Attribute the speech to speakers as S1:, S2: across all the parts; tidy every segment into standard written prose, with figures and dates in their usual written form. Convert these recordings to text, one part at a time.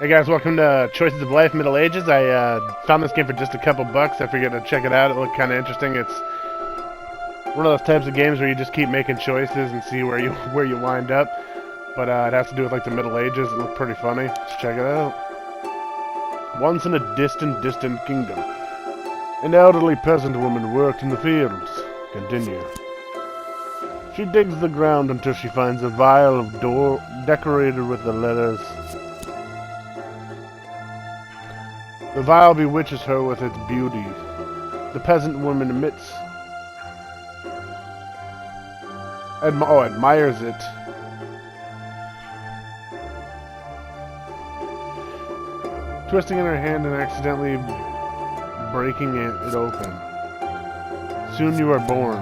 S1: Hey guys, welcome to Choices of Life Middle Ages. I found this game for just a couple bucks. I figured I'd check it out. It looked kind of interesting. It's one of those types of games where you just keep making choices and see where you wind up. But it has to do with like the Middle Ages. It looked pretty funny. Let's check it out. Once in a distant kingdom, an elderly peasant woman worked in the fields. Continue. She digs the ground until she finds a vial of door decorated with the letters. The vial bewitches her with its beauty. The peasant woman admires it. Twisting in her hand and accidentally breaking it open. Soon you are born.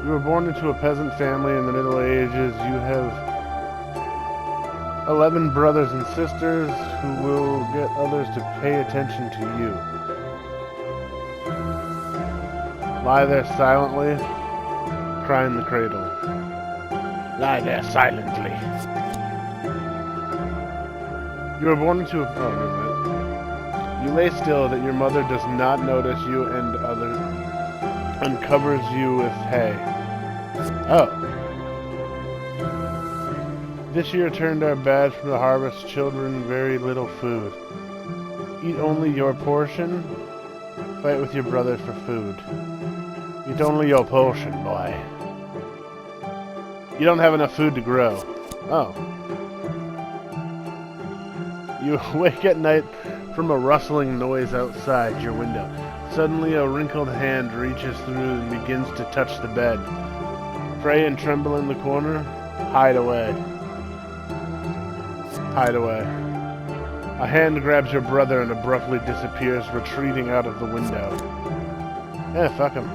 S1: You were born into a peasant family in the Middle Ages. You have 11 brothers and sisters who will get others to pay attention to you. Lie there silently, cry in the cradle. Lie there silently. You were born into a... You lay still that your mother does not notice you and covers you with hay. Oh. This year turned our bad from the harvest, children very little food. Eat only your portion, fight with your brothers for food. Eat only your portion, boy. You don't have enough food to grow. Oh. You wake at night from a rustling noise outside your window. Suddenly a wrinkled hand reaches through and begins to touch the bed. Pray and tremble in the corner. Hide away. Hide away. A hand grabs your brother and abruptly disappears, retreating out of the window. Fuck him.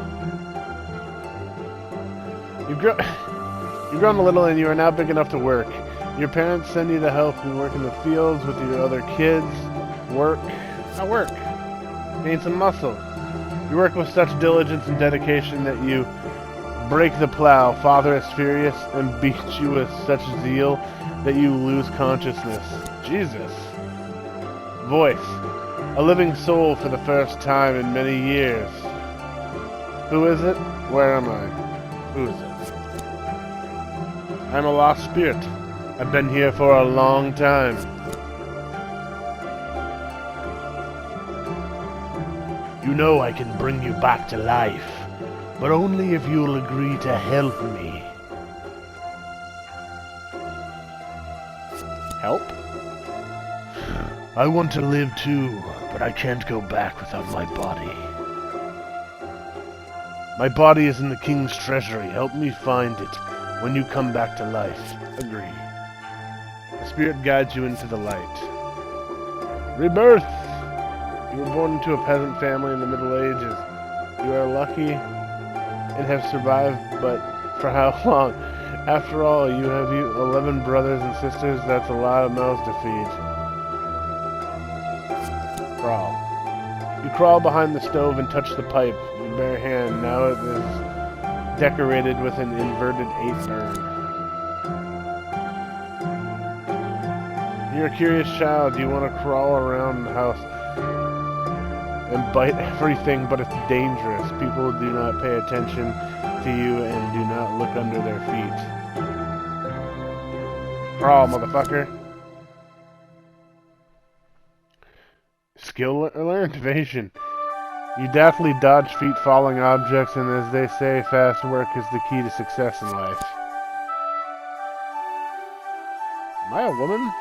S1: You've grown a little and you are now big enough to work. Your parents send you to help and work in the fields with your other kids. Work. Gain some muscle. You work with such diligence and dedication that you break the plow. Father is furious and beats you with such zeal that you lose consciousness. Jesus. Voice. A living soul for the first time in many years. Who is it? Where am I? Who is it? I'm a lost spirit. I've been here for a long time. You know I can bring you back to life, but only if you'll agree to help me. Help? I want to live too, but I can't go back without my body. My body is in the king's treasury. Help me find it when you come back to life. Agree. The spirit guides you into the light. Rebirth! You were born into a peasant family in the Middle Ages. You are lucky and have survived, but for how long? After all, you have 11 brothers and sisters. That's a lot of mouths to feed. Crawl. You crawl behind the stove and touch the pipe. Your bare hand. Now it is decorated with an inverted apron. You're a curious child. You want to crawl around the house and bite everything, but it's dangerous. People do not pay attention to you and do not look under their feet. Crawl, motherfucker. Skill learned. Evasion. You deftly dodge feet falling objects, and as they say, fast work is the key to success in life. Am I a woman?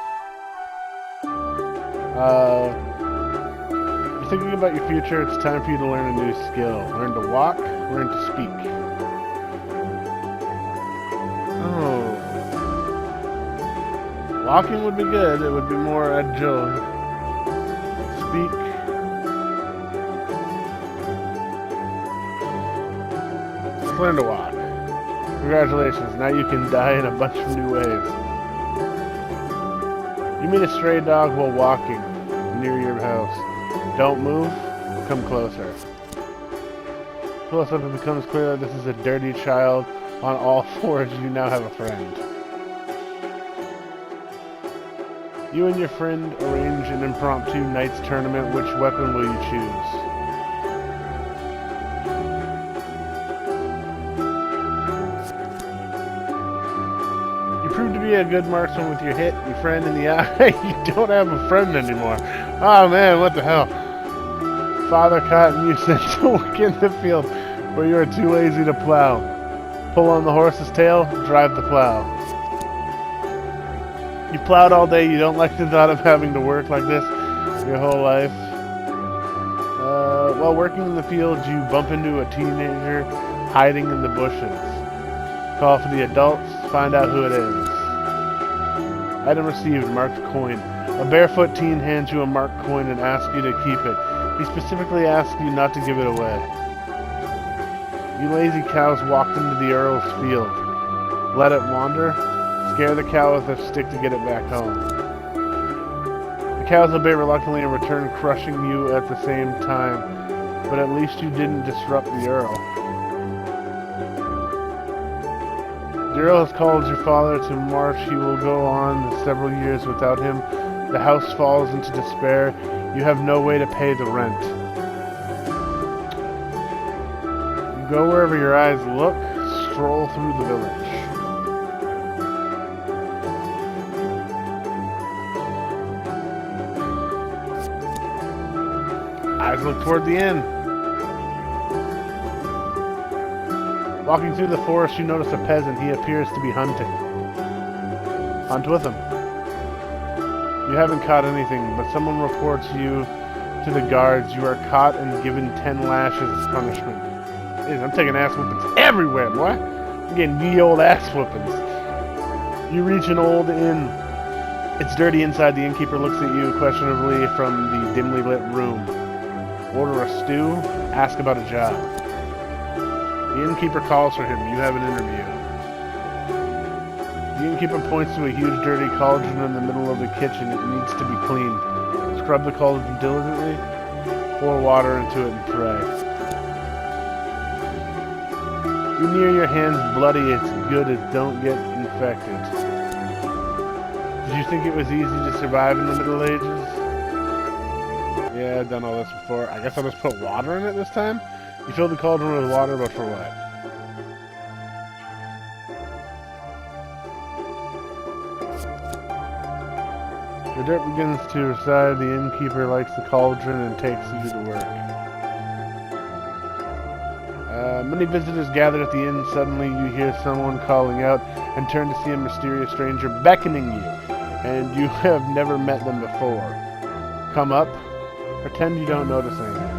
S1: You're thinking about your future. It's time for you to learn a new skill. Learn to walk, learn to speak. Oh. Walking would be good. It would be more agile. Speak. Let's learn to walk. Congratulations. Now you can die in a bunch of new ways. You meet a stray dog while walking near your house. Don't move. Come closer. Close up, it becomes clear that this is a dirty child. On all fours, you now have a friend. You and your friend arrange an impromptu knight's tournament. Which weapon will you choose? You prove to be a good marksman with your hit your friend in the eye. You don't have a friend anymore. Oh man, what the hell? Father Cotton, you sent to work in the field where you are too lazy to plow. Pull on the horse's tail, drive the plow. You plowed all day, you don't like the thought of having to work like this your whole life. While working in the fields, you bump into a teenager hiding in the bushes. Call for the adults, find out who it is. Item received, marked coin. A barefoot teen hands you a marked coin and asks you to keep it. He specifically asks you not to give it away. You lazy cows walked into the Earl's field. Let it wander. Scare the cow with a stick to get it back home. The cows obey reluctantly and return, crushing you at the same time. But at least you didn't disrupt the Earl. The Earl has called your father to march. He will go on several years without him. The house falls into despair. You have no way to pay the rent. You go wherever your eyes look. Stroll through the village. Eyes look toward the inn. Walking through the forest, you notice a peasant. He appears to be hunting. Hunt with him. You haven't caught anything, but someone reports you to the guards. You are caught and given 10 lashes as punishment. Jeez, I'm taking ass whoopings everywhere, boy. I'm getting ye old ass whoopings. You reach an old inn. It's dirty inside. The innkeeper looks at you questionably from the dimly lit room. Order a stew. Ask about a job. The innkeeper calls for him. You have an interview. The innkeeper points to a huge dirty cauldron in the middle of the kitchen. It needs to be cleaned. Scrub the cauldron diligently. Pour water into it and pray. You near your hands bloody. It's good as don't get infected. Did you think it was easy to survive in the Middle Ages? Yeah, I've done all this before. I guess I'll just put water in it this time? You fill the cauldron with water, but for what? The dirt begins to recede. The innkeeper likes the cauldron and takes you to work. Many visitors gather at the inn. Suddenly you hear someone calling out and turn to see a mysterious stranger beckoning you, and you have never met them before. Come up. Pretend you don't notice anything.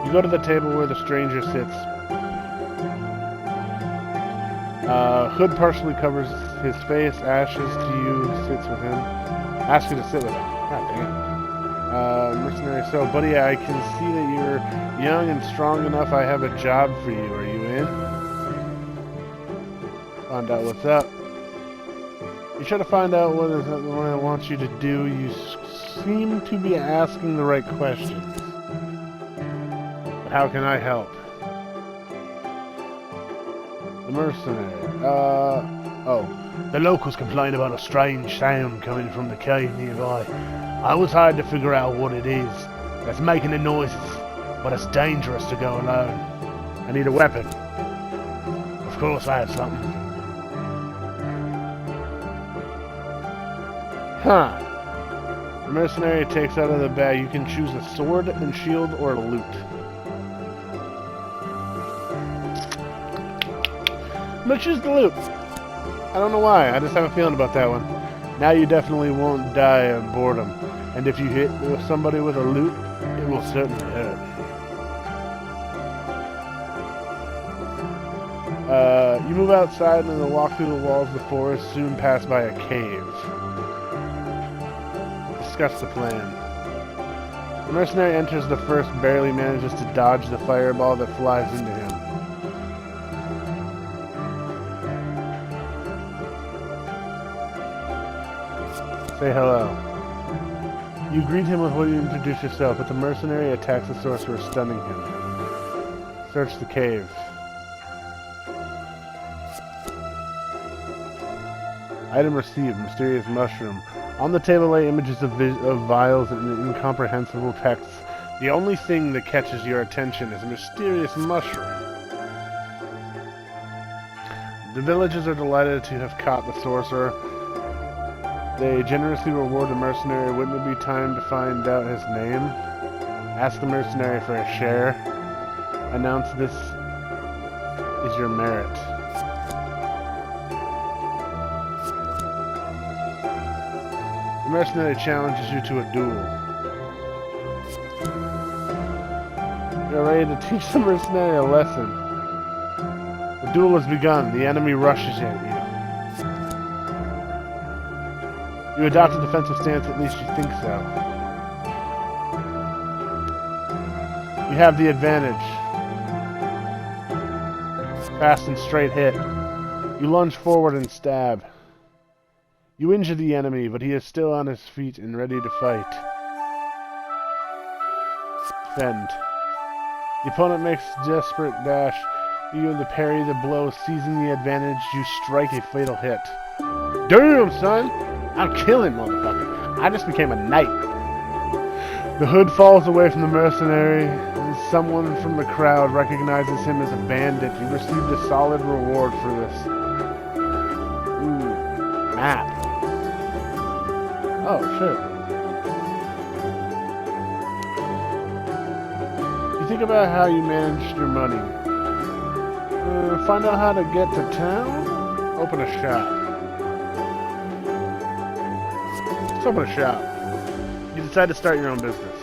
S1: You go to the table where the stranger sits. Hood partially covers his face. Ashes to you sits with him. Asks you to sit with him. God damn. Mercenary. So, buddy, I can see that you're young and strong enough. I have a job for you. Are you in? Find out what's up. You try to find out what it wants you to do. You seem to be asking the right questions. But how can I help? The mercenary. The locals complain about a strange sound coming from the cave nearby. I was hired to figure out what it is that's making the noises, but it's dangerous to go alone. I need a weapon. Of course I have something. Huh. The mercenary takes out of the bag. You can choose a sword and shield or a lute. I'm gonna choose the lute. I don't know why. I just have a feeling about that one. Now you definitely won't die of boredom. And if you hit somebody with a lute, it will certainly hurt. You move outside and then walk through the walls of the forest. Soon pass by a cave. Discuss the plan. The mercenary enters the first, barely manages to dodge the fireball that flies into him. Say hello. You greet him with what you introduce yourself, but the mercenary attacks the sorcerer, stunning him. Search the cave. Item received, mysterious mushroom. On the table lay images of vials and incomprehensible texts. The only thing that catches your attention is a mysterious mushroom. The villagers are delighted to have caught the sorcerer. They generously reward the mercenary. Wouldn't it be time to find out his name? Ask the mercenary for a share. Announce this is your merit. The mercenary challenges you to a duel. You're ready to teach the mercenary a lesson. The duel has begun. The enemy rushes at you. You adopt a defensive stance, at least you think so. You have the advantage. Fast and straight hit. You lunge forward and stab. You injure the enemy, but he is still on his feet and ready to fight. Defend. The opponent makes a desperate dash. You to parry the blow, seizing the advantage, you strike a fatal hit. Damn, son! I'm killing, motherfucker. I just became a knight. The hood falls away from the mercenary, and someone from the crowd recognizes him as a bandit. You received a solid reward for this. Ooh, map. Oh, shit. You think about how you managed your money. Find out how to get to town? Open a shop. Let's open a shop. You decide to start your own business.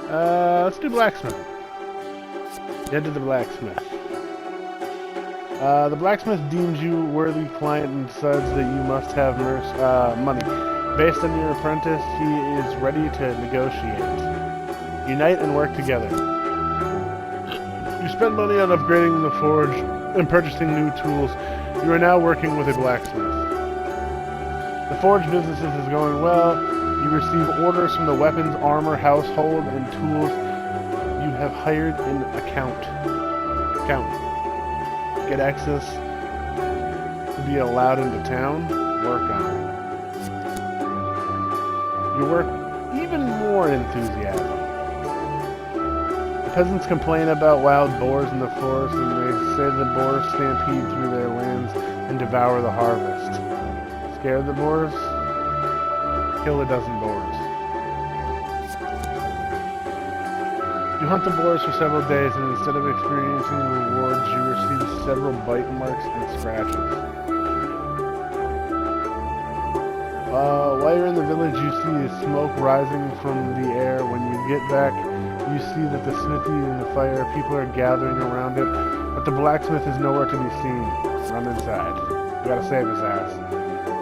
S1: Let's do blacksmith. Head to the blacksmith. The blacksmith deems you a worthy client and decides that you must have money. Based on your apprentice, he is ready to negotiate. Unite and work together. You spend money on upgrading the forge and purchasing new tools. You are now working with a blacksmith. The forge business is going well. You receive orders from the weapons, armor, household, and tools you have hired in account. Get access to be allowed into town. Work on it. You work even more enthusiasm. The peasants complain about wild boars in the forest, and they say the boars stampede through their lands and devour the harvest. Scare the boars? Kill a dozen boars. You hunt the boars for several days, and instead of experiencing rewards, you receive several bite marks and scratches. While you're in the village, you see smoke rising from the air. When you get back, you see that the smithy and the fire, people are gathering around it, but the blacksmith is nowhere to be seen. Run inside. You gotta save his ass.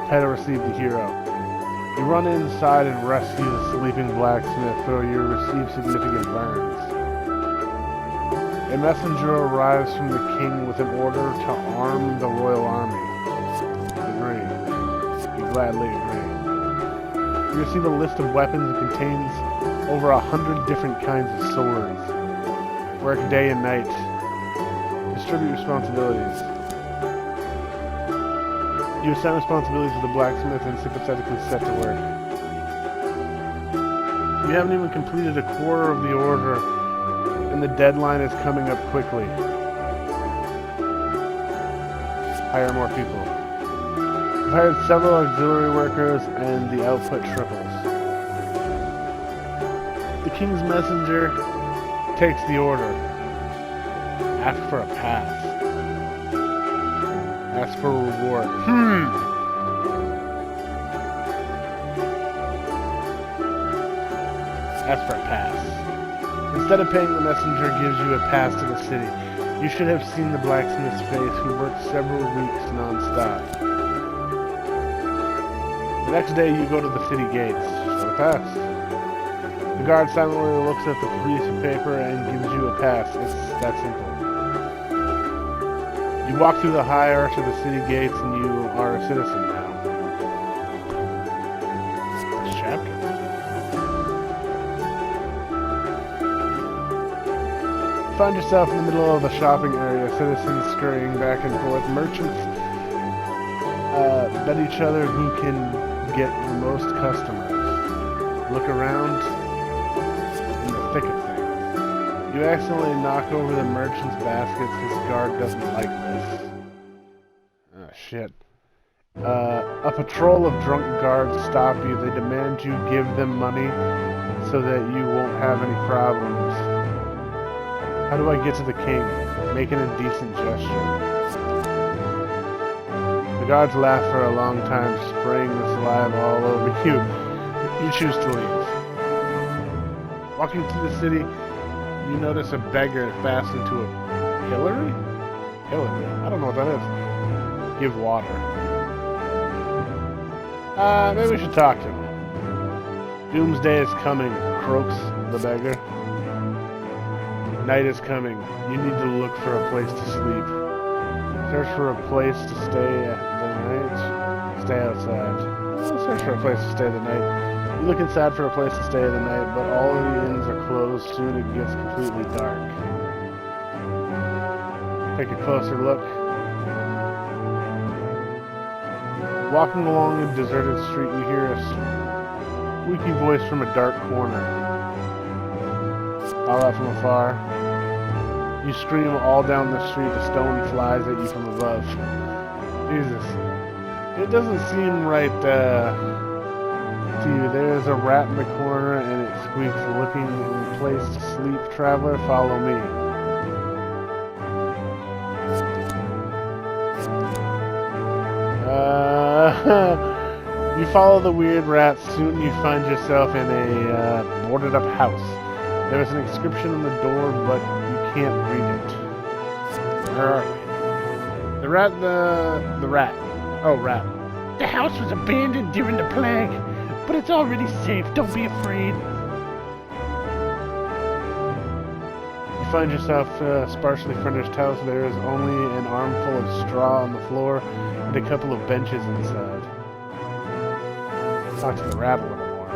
S1: Try to receive the hero. You run inside and rescue the sleeping blacksmith, though you receive significant burns. A messenger arrives from the king with an order to arm the royal army. Agree. You gladly agree. You receive a list of weapons that contains over 100 different kinds of swords. Work day and night. Distribute responsibilities. You assign responsibilities to the blacksmith and sympathetically set to work. You haven't even completed a quarter of the order, and the deadline is coming up quickly. Hire more people. You've hired several auxiliary workers, and the output triples. The king's messenger takes the order. Ask for a pass. Ask for a reward. Ask for a pass. Instead of paying, the messenger gives you a pass to the city. You should have seen the blacksmith's face, who worked several weeks non-stop. The next day you go to the city gates. Show the pass. The guard silently looks at the piece of paper and gives you a pass. It's that simple. You walk through the high arch of the city gates and you are a citizen now. This chapter. You find yourself in the middle of the shopping area, citizens scurrying back and forth, merchants Bet each other who can get the most customers. Look around in the thick of things. You accidentally knock over the merchant's baskets. His guard doesn't like this. Oh, shit. A patrol of drunk guards stop you. They demand you give them money so that you won't have any problems. How do I get to the king? Make an indecent gesture. The guards laugh for a long time, spraying the saliva all over you. You choose to leave. Walking through the city, you notice a beggar fastened to a pillory? Pillory? I don't know what that is. Give water. Maybe we should talk to him. Doomsday is coming, croaks the beggar. Night is coming. You need to look for a place to sleep. Search for a place to stay the night. Stay outside. Search for a place to stay the night. You look inside for a place to stay the night, but all of the inns are closed. Soon it gets completely dark. Take a closer look. Walking along a deserted street, you hear a squeaky voice from a dark corner. All out from afar. You scream all down the street. The stone flies at you from above. Jesus. It doesn't seem right to you. There's a rat in the corner and it squeaks, looking in place to sleep. Traveler, follow me. You follow the weird rat. Soon you find yourself in a boarded up house. There is an inscription on the door, but you can't read it. Where are we? The rat. Oh, rat.
S2: The house was abandoned during the plague, but it's already safe. Don't be afraid.
S1: You find yourself in a sparsely furnished house. There is only an armful of straw on the floor and a couple of benches inside. Talk to the rat a little more.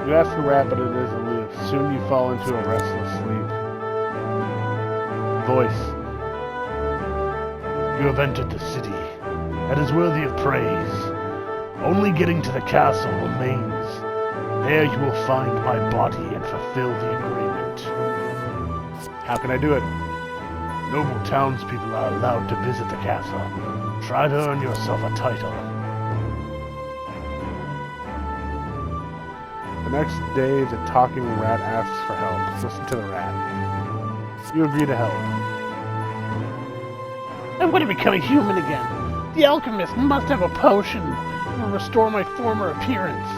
S1: You ask the rat, but it is aloof. Soon you fall into a restless sleep. Voice. You have entered the city. That is worthy of praise. Only getting to the castle remains. There you will find my body and fulfill the agreement. How can I do it? Noble townspeople are allowed to visit the castle. Try to earn yourself a title. The next day, the talking rat asks for help. Listen to the rat. You agree to help.
S2: I want to become a human again. The alchemist must have a potion that will restore my former appearance.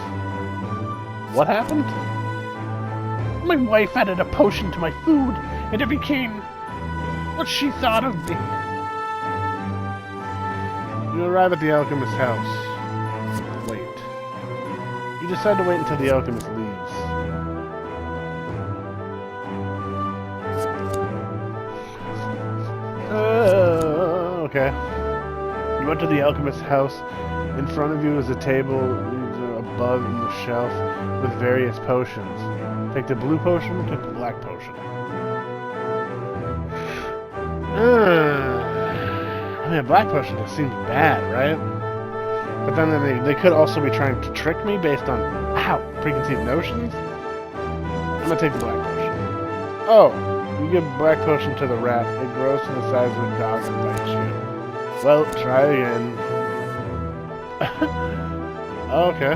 S1: What happened?
S2: My wife added a potion to my food, and it became what she thought of me.
S1: You arrive at the alchemist's house. Wait. You decide to wait until the alchemist leaves. Okay. You enter the alchemist's house. In front of you is a table above in the shelf with various potions. Take the blue potion, take the black potion. I mean, a black potion just seems bad, right? But then they could also be trying to trick me based on, preconceived notions? I'm gonna take the black potion. Oh, you give black potion to the rat. It grows to the size of a dog and bites you. Well, try again. Okay.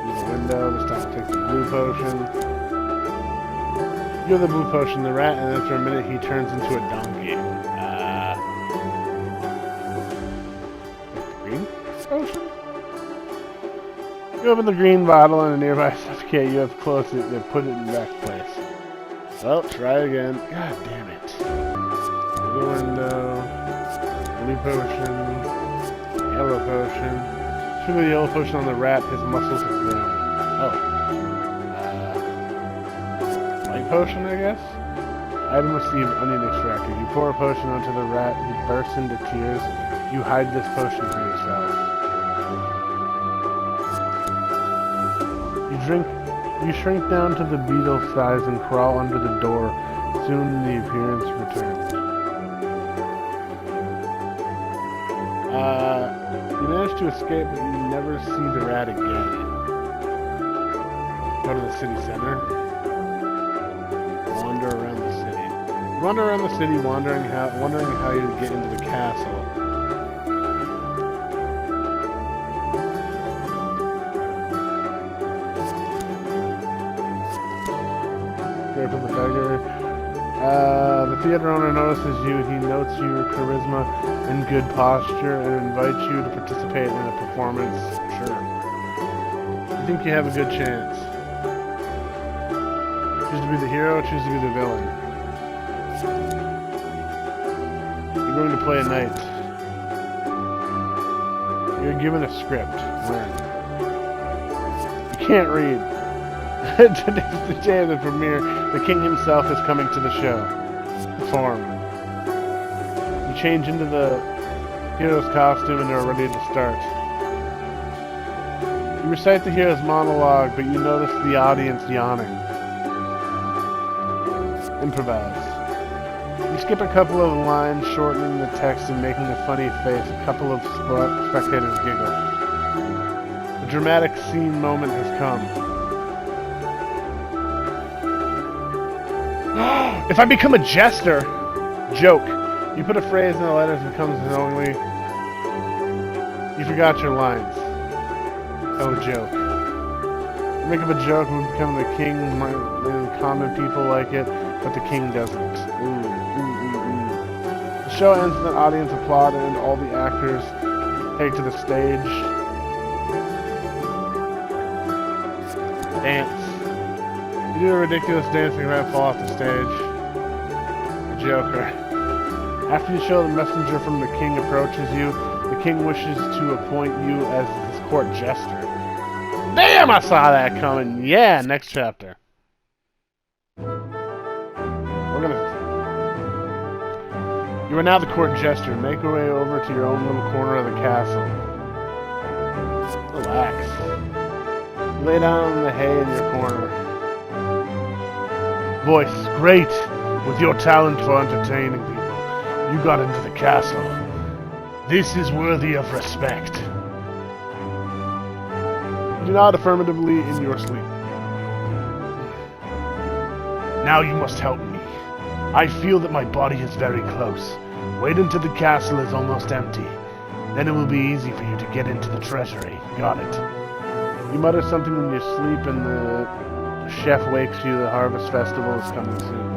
S1: Use the window. This time take the blue potion. You give the blue potion to the rat, and after a minute he turns into a donkey. Green potion? You open the green bottle and a nearby suffocate. You have closed it and put it in back place. Well, try again. God damn it. The window. Blue potion. Yellow potion. Shoot the yellow potion on the rat. His muscles are grown. White potion, I guess? Item received, onion extractor. You pour a potion onto the rat. He bursts into tears. You hide this potion for yourself. You shrink down to the beetle size and crawl under the door. Soon the appearance returns. You manage to escape, but you never see the rat again. Go to the city center. Wander around the city. Wander around the city, wondering how you get into the castle. From the beggar. The theater owner notices you. He notes your charisma and good posture and invites you to participate in a performance. Sure. You think you have a good chance. Choose to be the hero, choose to be the villain. You're going to play a knight. You're given a script. Learn. You can't read. Today's the day of the premiere. The king himself is coming to the show. Perform. You change into the hero's costume and are ready to start. You recite the hero's monologue, but you notice the audience yawning. Improvise. You skip a couple of lines, shortening the text and making a funny face. A couple of spectators giggle. The dramatic scene moment has come. If I become a jester, joke. You put a phrase in the letters and becomes knowingly. You forgot your lines. Oh, joke. You make up a joke and become the king. Common people like it, but the king doesn't. Ooh. The show ends with an audience applaud and all the actors take to the stage. Dance. You do a ridiculous dancing and fall off the stage. Joker. After you show the messenger from the king approaches you, the king wishes to appoint you as his court jester. Damn, I saw that coming. Yeah, next chapter. You are now the court jester. Make your way over to your own little corner of the castle. Relax. You lay down in the hay in your corner. Voice, great! With your talent for entertaining people, you got into the castle. This is worthy of respect. You do nod affirmatively in your sleep. Now you must help me. I feel that my body is very close. Wait until the castle is almost empty. Then it will be easy for you to get into the treasury. Got it. You mutter something in your sleep and the chef wakes you. The harvest festival is coming soon.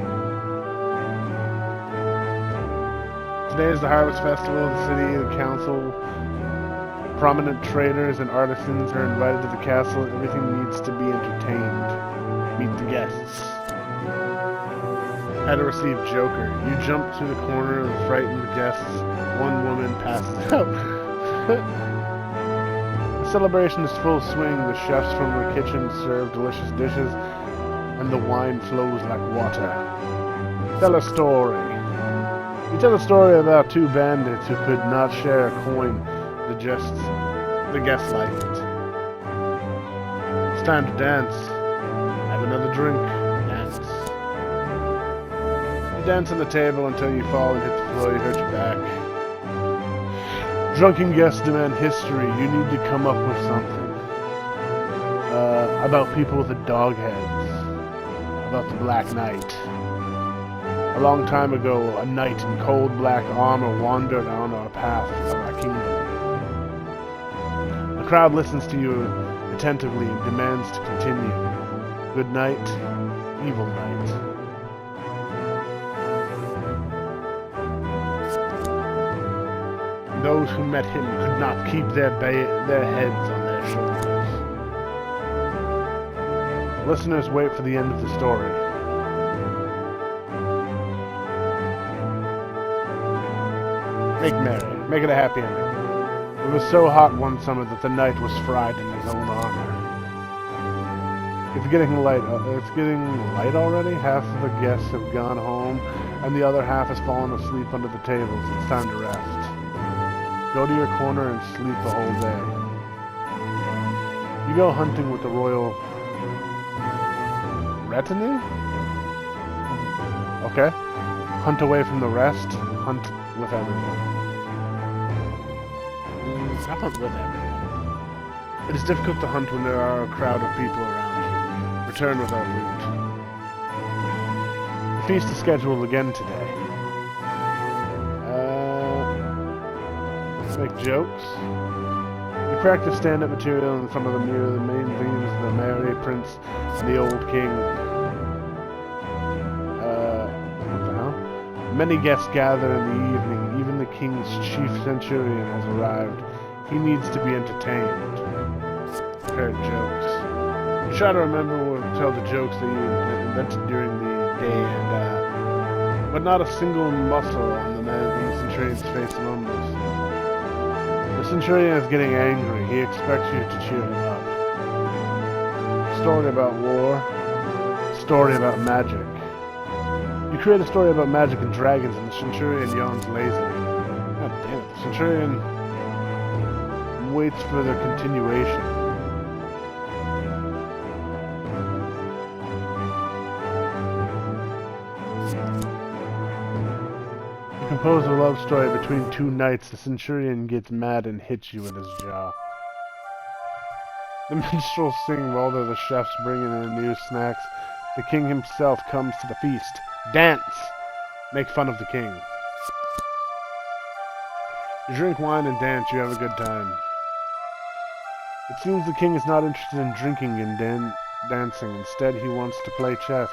S1: Today is the Harvest Festival. The city, the council, prominent traders and artisans are invited to the castle. Everything needs to be entertained. Meet the guests. How to receive Joker. You jump to the corner and frighten the guests. One woman passes out. The celebration is full swing. The chefs from the kitchen serve delicious dishes, and the wine flows like water. Tell a story. You tell a story about two bandits who could not share a coin. The guests like it. It's time to dance. Have another drink. Dance. You dance on the table until you fall and hit the floor. You hurt your back. Drunken guests demand history. You need to come up with something. About people with the dog heads. About the Black Knight. A long time ago, a knight in cold black armor wandered on our path of our kingdom. The crowd listens to you attentively and demands to continue. Good night, evil knight. Those who met him could not keep their heads on their shoulders. Listeners wait for the end of the story. Make merry. Make it a happy ending. It was so hot one summer that the knight was fried in his own armor. It's getting light. It's getting light already. Half of the guests have gone home, and the other half has fallen asleep under the tables. It's time to rest. Go to your corner and sleep the whole day. You go hunting with the royal retinue? Okay. Hunt away from the rest. Hunt with everything. I hunt with everyone. It is difficult to hunt when there are a crowd of people around. Return without loot. The feast is scheduled again today. Let's make jokes. You practice stand-up material in front of the mirror. The main themes: the merry prince and the old king. What the hell? Many guests gather in the evening. Even the king's chief centurion has arrived. He needs to be entertained. Prepare jokes. Try to remember or tell the jokes that you invented during the day, but not a single muscle on the centurion's face mumbles. The centurion is getting angry. He expects you to cheer him up. Story about war. Story about magic. You create a story about magic and dragons, and the centurion yawns lazily. God damn it. The centurion waits for the continuation. You compose a love story between two knights. The centurion gets mad and hits you with his jaw. The minstrels sing while the chefs bring in new snacks. The king himself comes to the feast. Dance! Make fun of the king. You drink wine and dance. You have a good time. It seems the king is not interested in drinking and dancing. Instead, he wants to play chess.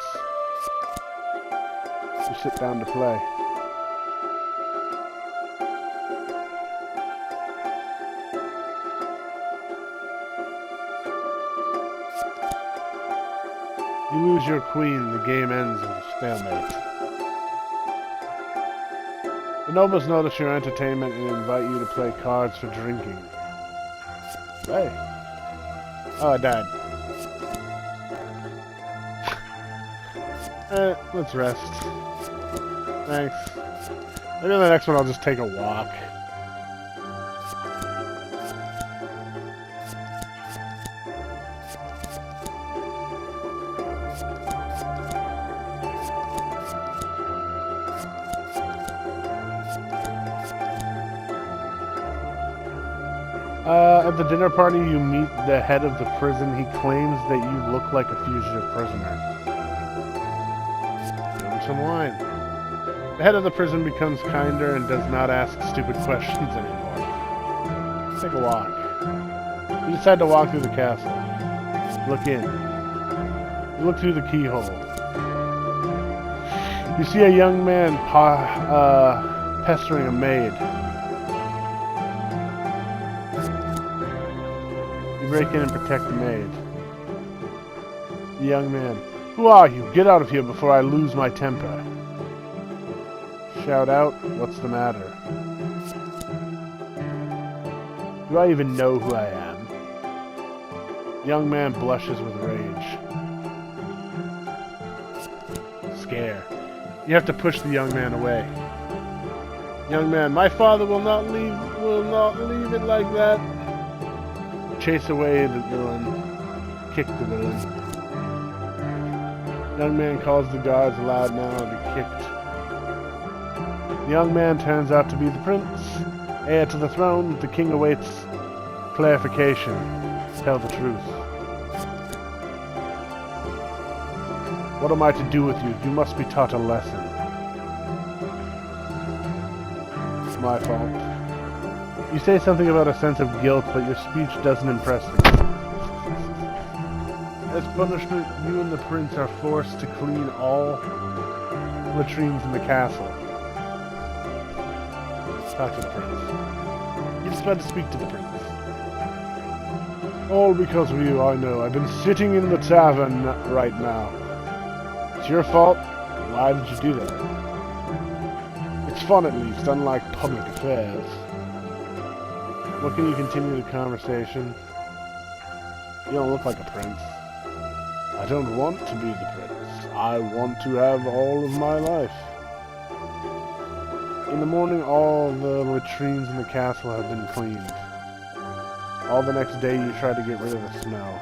S1: You sit down to play. You lose your queen. The game ends with a stalemate. The nobles notice your entertainment and invite you to play cards for drinking. Hey. Oh, I died. Let's rest. Thanks. Maybe on the next one I'll just take a walk. At the dinner party, you meet the head of the prison. He claims that you look like a fugitive prisoner. Give him some wine. The head of the prison becomes kinder and does not ask stupid questions anymore. Let's take a walk. You decide to walk through the castle. Look in. You look through the keyhole. You see a young man pestering a maid. Break in and protect the maid. The young man. Who are you? Get out of here before I lose my temper. Shout out. What's the matter? Do I even know who I am? The young man blushes with rage. Scare. You have to push the young man away. Young man. My father will not leave it like that. Chase away the villain. Kick the villain. Young man calls the guards aloud now to be kicked. The young man turns out to be the prince, heir to the throne. The king awaits clarification. Tell the truth. What am I to do with you? You must be taught a lesson. It's my fault. You say something about a sense of guilt, but your speech doesn't impress me. As punishment, you and the prince are forced to clean all latrines in the castle. Talk to the prince. You just about to speak to the prince. All because of you, I know. I've been sitting in the tavern right now. It's your fault. Why did you do that? It's fun at least, unlike public affairs. Well, can you continue the conversation? You don't look like a prince. I don't want to be the prince. I want to have all of my life. In the morning, all the latrines in the castle have been cleaned. All the next day, you try to get rid of the smell.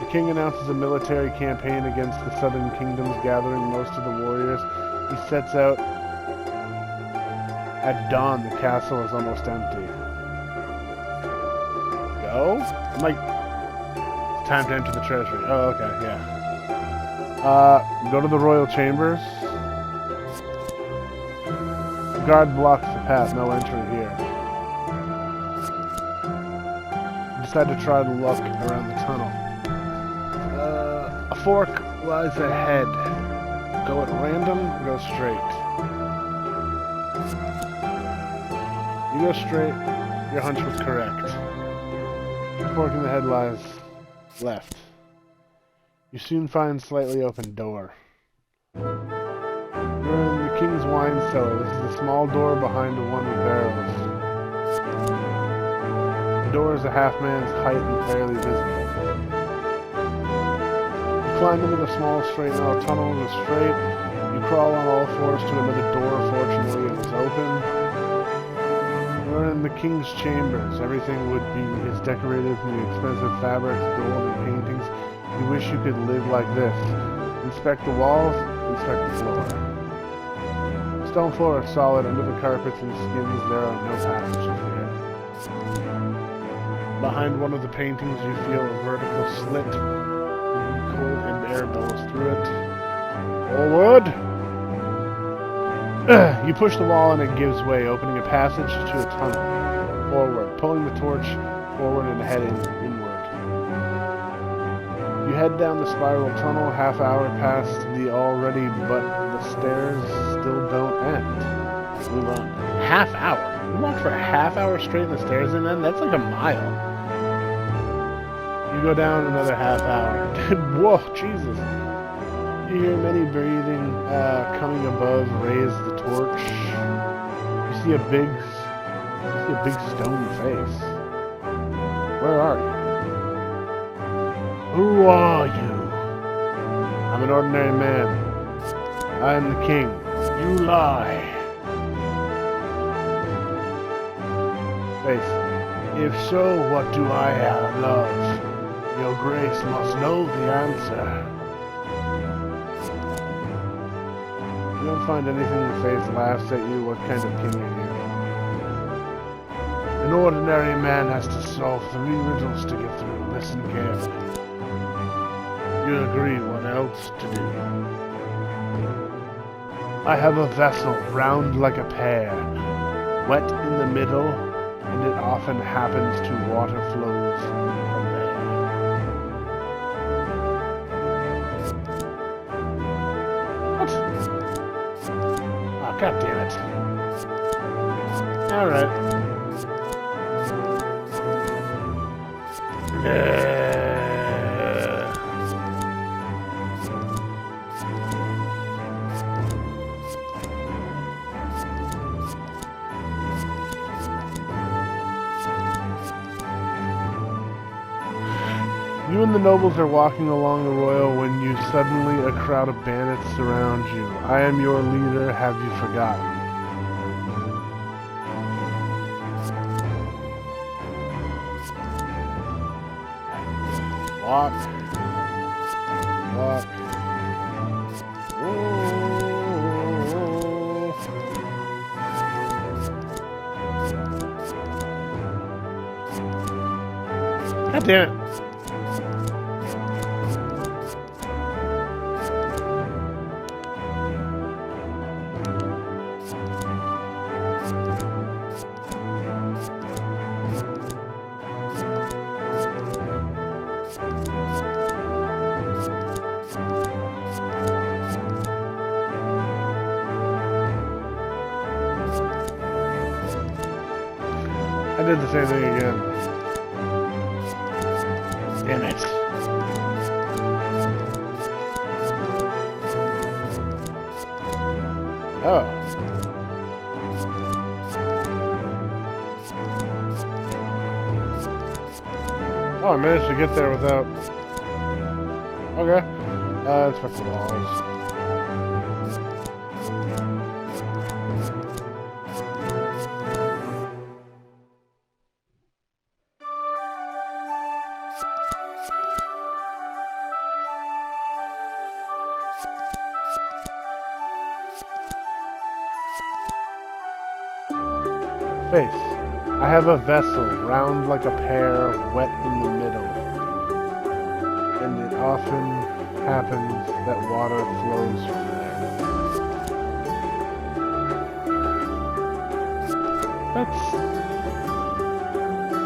S1: The king announces a military campaign against the southern kingdoms, gathering most of the warriors. He sets out At dawn, the castle is almost empty. Go? I'm like... It's time to enter the treasury. Oh, okay, yeah. Go to the royal chambers. Guard blocks the path, no entry here. Decide to try to look around the tunnel. A fork lies ahead. Go at random, go straight. You go straight, your hunch was correct. The fork in the head lies left. You soon find slightly open door. You're in the king's wine cellar. This is a small door behind one with barrels. The door is a half man's height and barely visible. You climb into the small straight narrow tunnel, go straight. You crawl on all fours to another door. Fortunately, it is open. You're in the king's chambers. Everything is decorated from the expensive fabrics, gold, and paintings. You wish you could live like this. Inspect the walls, inspect the floor. Stone floor is solid. Under the carpets and skins there are no passages here. Behind one of the paintings you feel a vertical slit. Cold and air blows through it. Forward! You push the wall and it gives way, opening a passage to a tunnel. Forward, pulling the torch forward and heading inward. You head down the spiral tunnel, half hour past the already, but the stairs still don't end. Move on. Half hour? You walk for a half hour straight and the stairs didn't end? That's like a mile. You go down another half hour. Whoa, Jesus. You hear many breathing coming above, raise the torch. You see a big stone face. Where are you? Who are you? I'm an ordinary man. I am the king. You lie. Face. If so, what do I love? Your grace must know the answer. You don't find anything the face laughs at you. What kind of king are you? An ordinary man has to solve 3 riddles to get through. Listen carefully. You agree what else to do. I have a vessel round like a pear, wet in the middle, and it often happens to water flows from there. What? Oh, God damn it. Alright. You and the nobles are walking along the royal when you suddenly a crowd of bandits surround you. I am your leader, have you forgotten? Walk. Walk. Ooh. God damn it. I did the same thing again. Damn it. Oh. Oh, I managed to get there without... Okay. Let's fix the walls. face. I have a vessel, round like a pear, wet in the middle. And it often happens that water flows from there.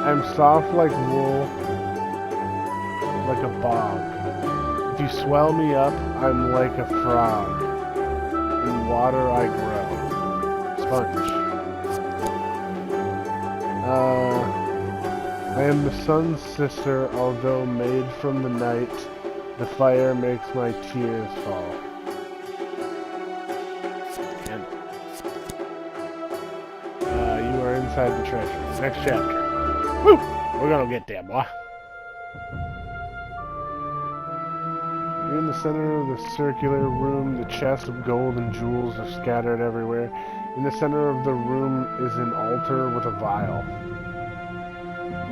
S1: I'm soft like wool, like a bog. If you swell me up, I'm like a frog. In water I grow. Sponge. I am the sun's sister, although made from the night. The fire makes my tears fall. And, you are inside the treasure. Next chapter. Woo! We're gonna get there, boy. You're in the center of the circular room. The chests of gold and jewels are scattered everywhere. In the center of the room is an altar with a vial.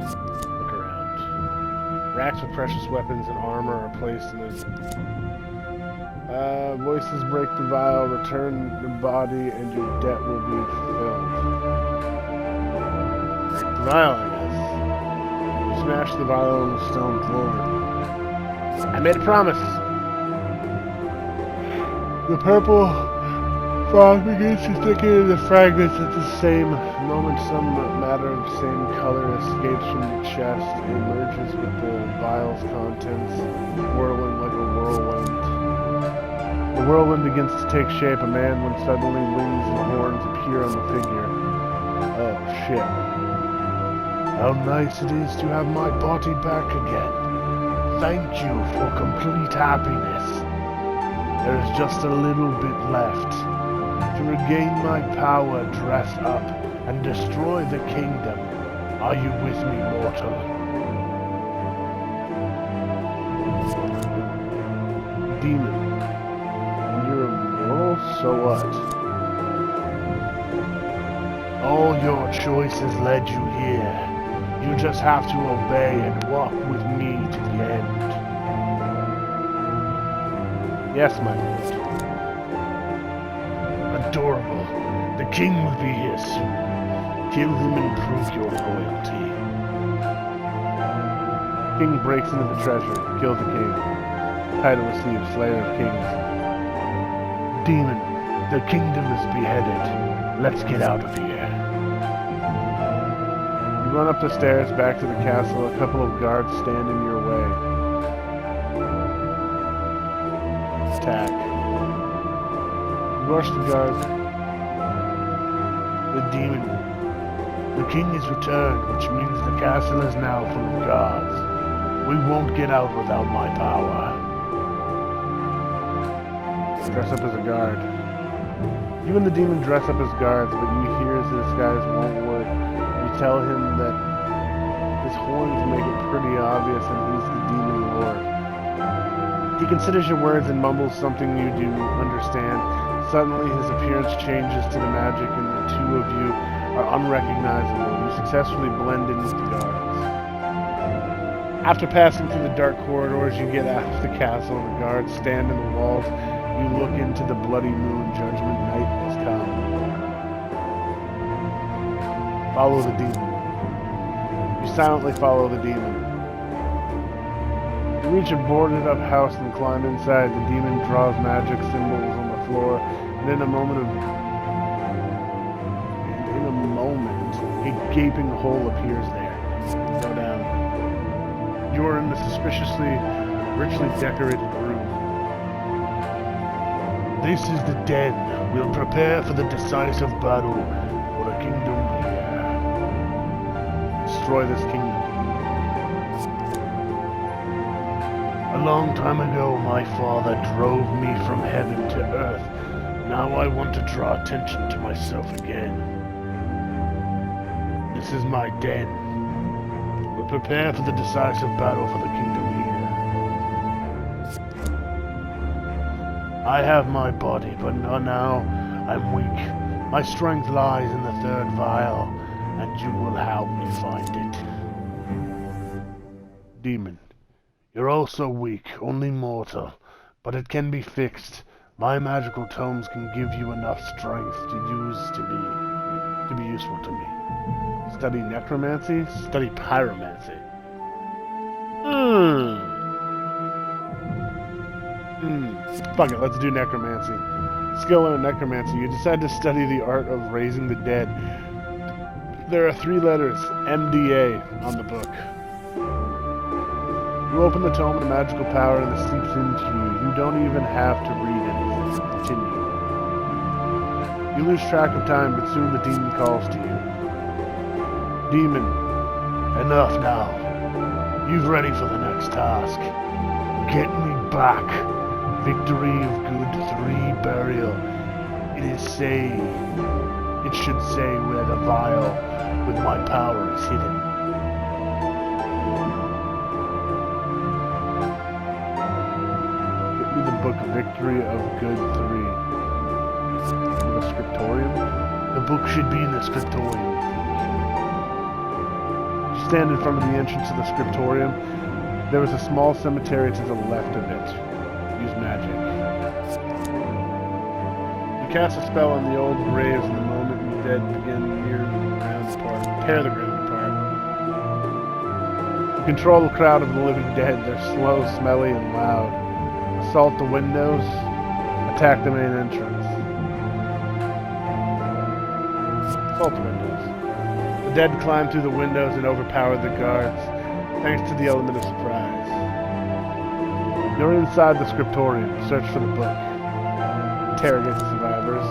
S1: Look around. Racks with precious weapons and armor are placed in this. Voices break the vial, return the body, and your debt will be fulfilled. Break the vial, I guess. You smash the vial on the stone floor. I made a promise. The purple fog begins to thicken into fragments at the same moment. Some matter of same color escapes from the chest and emerges with the vial's contents, whirling like a whirlwind. The whirlwind begins to take shape, a man, when suddenly wings and horns appear on the figure. Oh, shit. How nice it is to have my body back again. Thank you for complete happiness. There is just a little bit left. To regain my power, dress up, and destroy the kingdom. Are you with me, mortal? Demon. And you're immortal, so what? All your choices led you here. You just have to obey and walk with me to the end. Yes, my lord. Adorable. The king will be here soon. Kill him and prove your loyalty. King breaks into the treasure, kills the king. Title received, Slayer of Kings. Demon, the kingdom is beheaded. Let's get out of here. You run up the stairs back to the castle. A couple of guards stand in your way. Attack. You rush the guards. The demon. The king is returned, which means the castle is now full of guards. We won't get out without my power. Dress up as a guard. You and the demon dress up as guards, but you hear this guy's won't work. You tell him that his horns make it pretty obvious and he's the demon lord. He considers your words and mumbles something you do understand. Suddenly his appearance changes to the magic and the two of you are unrecognizable. You successfully blend in with the guards. After passing through the dark corridors, you get out of the castle and the guards stand in the walls. You look into the bloody moon. Judgment night has come. Follow the demon. You silently follow the demon. You reach a boarded up house and climb inside. The demon draws magic symbols on the floor, and in a moment, a gaping hole appears there. Go down. You are in the suspiciously, richly decorated room. This is the den. We'll prepare for the decisive battle for the kingdom here. Destroy this kingdom. A long time ago, my father drove me from heaven to earth. Now I want to draw attention to myself again. This is my den. We'll prepare for the decisive battle for the kingdom here. I have my body, but now I'm weak. My strength lies in the third vial, and you will help me find it. Demon. You're also weak, only mortal, but it can be fixed. My magical tomes can give you enough strength to be useful to me. Study necromancy? Study pyromancy. Fuck it, let's do necromancy. Skill learn necromancy. You decide to study the art of raising the dead. There are 3 letters, MDA, on the book. You open the tome and a magical power and it seeps into you. You don't even have to read anything. Continue. You lose track of time, but soon the demon calls to you. Demon, enough now. You're ready for the next task. Get me back. Victory of good 3 burial. It should say where the vial with my power is hidden. Get me the book Victory of Good 3. The scriptorium? The book should be in the scriptorium. Stand in front of the entrance to the scriptorium. There is a small cemetery to the left of it. Use magic. You cast a spell on the old graves, and the moment the dead begin tear the ground apart. You control the crowd of the living dead. They're slow, smelly, and loud. Assault the windows. Attack the main entrance. Assault the windows. The dead climb through the windows and overpower the guards, thanks to the element of surprise. You're inside the scriptorium. Search for the book. Interrogate the survivors.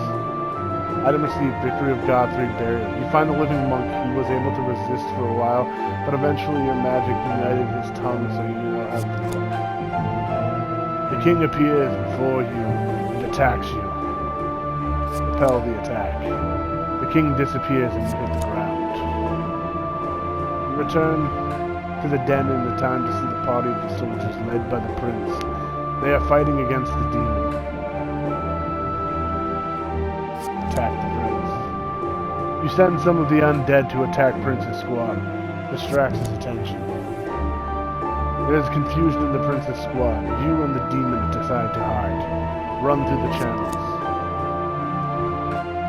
S1: Item received, Victory of God 3 burial. You find the living monk. He was able to resist for a while, but eventually your magic united his tongue, so you now have the book. The king appears before you and attacks you. Repel the attack. The king disappears and you hit the ground. You return to the den in the time to see the party of the soldiers led by the prince. They are fighting against the demon. Attack the prince. You send some of the undead to attack Prince's squad. Distracts his attention. There is confusion in the Prince's squad. You and the demon decide to hide. Run through the channels.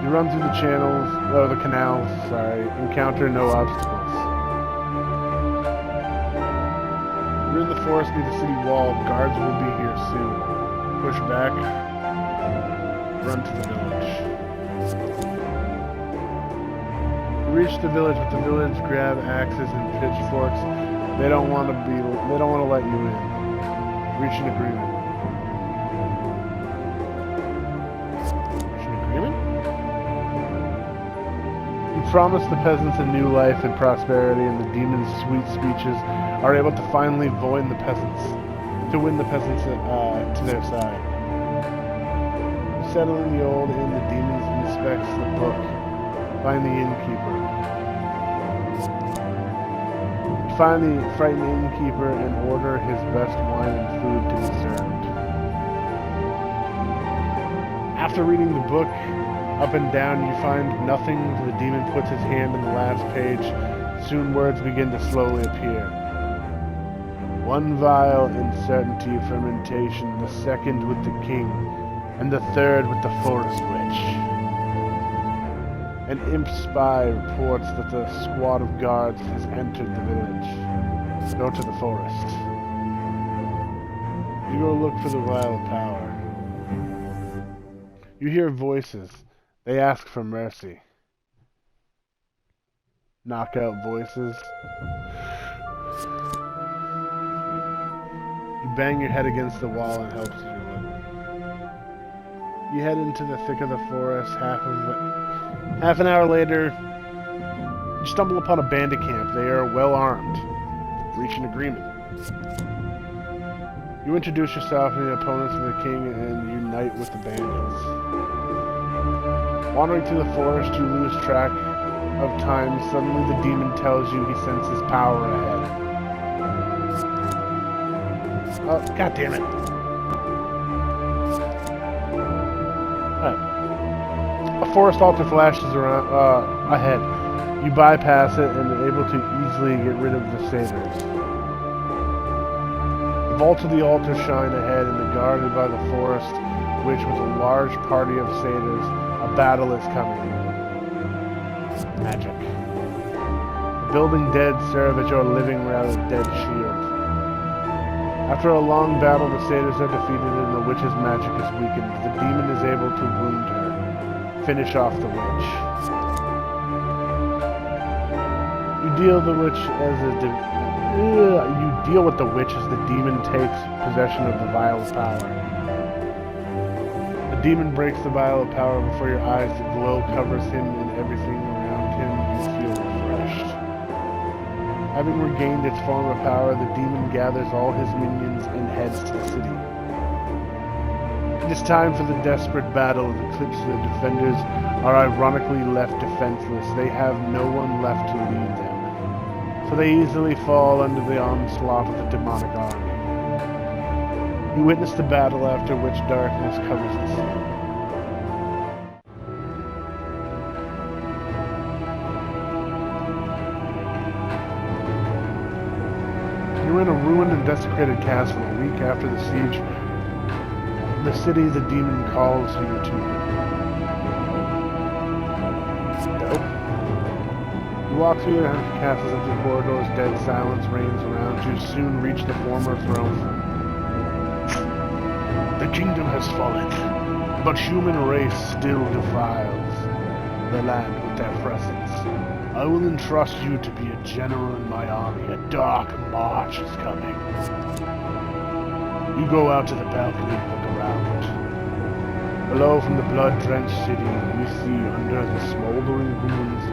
S1: You run through the canals, encounter no obstacles. You're in the forest near the city wall. Guards will be here soon. Push back. Run to the village. You reach the village, but the village grab axes and pitchforks. They don't want to let you in. Reach an agreement. Reach an agreement? You promise the peasants a new life and prosperity, and the demon's sweet speeches are able to finally win the peasants to their side. Settling the old inn, the demon inspects the book. Find the innkeeper. Find the frightened innkeeper and order his best wine and food to be served. After reading the book up and down, you find nothing. The demon puts his hand on the last page. Soon words begin to slowly appear. 1 vial in certainty of fermentation, the 2nd with the king, and the 3rd with the forest witch. An imp spy reports that the squad of guards has entered the village. Go to the forest. You go look for the vial of power. You hear voices. They ask for mercy. Knockout voices. You bang your head against the wall and helps you. You head into the thick of the forest. Half an hour later, you stumble upon a bandit camp. They are well armed. Reach an agreement. You introduce yourself and the opponents of the king and unite with the bandits. Wandering through the forest, you lose track of time. Suddenly the demon tells you he senses power ahead. Oh, god damn it. Alright. A forest altar flashes around ahead. You bypass it and are able to easily get rid of the satyrs. The vaults of the altar shine ahead and are guarded by the forest, which with a large party of satyrs. A battle is coming. Magic. building dead serve as your living rather dead shield. After a long battle, the satyrs are defeated and the witch's magic is weakened. The demon is able to wound her. Finish off the witch. You deal with the witch as the demon takes possession of the vial of power. The demon breaks the vial of power before your eyes. The glow covers him and everything around him. You feel refreshed. Having regained its form of power, the demon gathers all his minions and heads to the city. It is time for the desperate battle. The Eclipse defenders are ironically left defenseless. They have no one left to lead them, so they easily fall under the onslaught of the demonic army. You witness the battle, after which darkness covers the city. You're in a ruined and desecrated castle. A week after the siege, the city the demon calls you to. Nope. You walk through the castle's empty corridors. Dead silence reigns around you. Soon reach the former throne. The kingdom has fallen, but human race still defiles the land with their presence. I will entrust you to be a general in my army. A dark march is coming. You go out to the balcony and look around. Below, from the blood-drenched city, you see under the smoldering ruins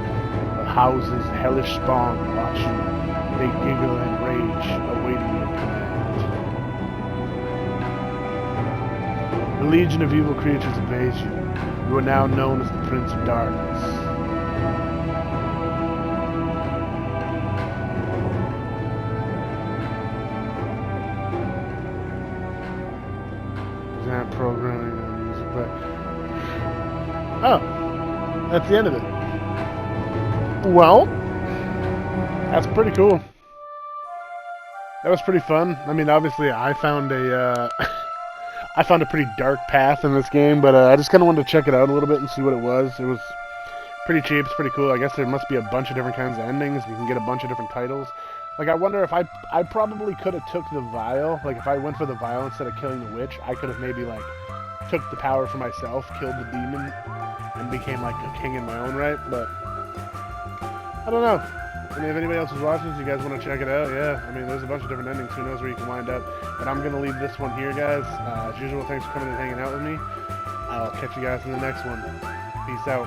S1: of houses hellish spawn watch you. They giggle and rage, awaiting your command. The legion of evil creatures obeys you. You are now known as the Prince of Darkness. Programming and music, but oh, that's the end of it. Well, that's pretty cool. That was pretty fun. I mean, obviously, I found a I found a pretty dark path in this game, but I just kind of wanted to check it out a little bit and see what it was. It was pretty cheap. It's pretty cool. I guess there must be a bunch of different kinds of endings. You can get a bunch of different titles. Like, I wonder if I probably could have took the vial. Like, if I went for the vial instead of killing the witch, I could have maybe, like, took the power for myself, killed the demon, and became, like, a king in my own right. But I don't know. I mean, if anybody else is watching this, you guys want to check it out, yeah. I mean, there's a bunch of different endings. Who knows where you can wind up. But I'm going to leave this one here, guys. As usual, thanks for coming and hanging out with me. I'll catch you guys in the next one. Peace out.